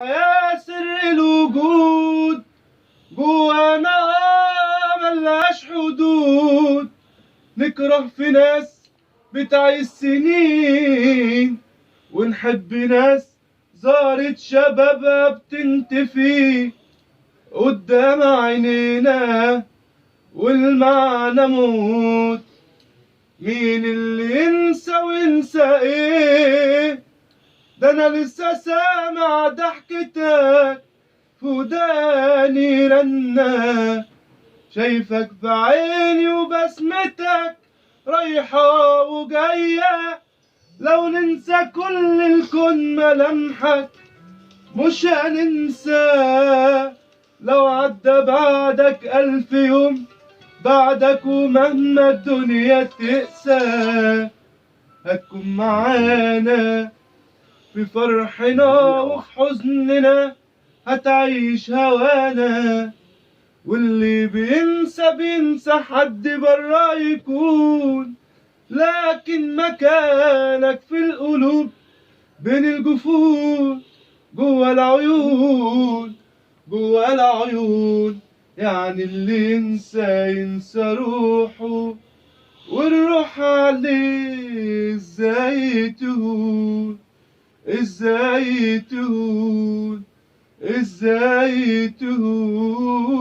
يا سر الوجود جوانا ملهاش حدود. نكره في ناس بتعيش سنين، ونحب ناس زارت شبابها بتنتفي قدام عينينا والمعنى موت. مين اللي ينسى وينسى ايه؟ ده انا لسه سامع ضحكتك في وداني رنة، شايفك في عيني وبسمتك رايحة وجاية. لو ننسى كل الكون ملامحك مش هننسى. لو عدى بعدك 1000 يوم بعدك ومهما الدنيا تقسى هتكون معانا في فرحنا وفي حزننا، هتعيش هوانا. واللي بينسى بينسى حد برا يكون، لكن مكانك في القلوب بين الجفون جوا العيون جوا العيون. يعني اللي ينسى ينسى روحه، والروح عليه ازاي تهون، ازاي تهون، ازاي تهون.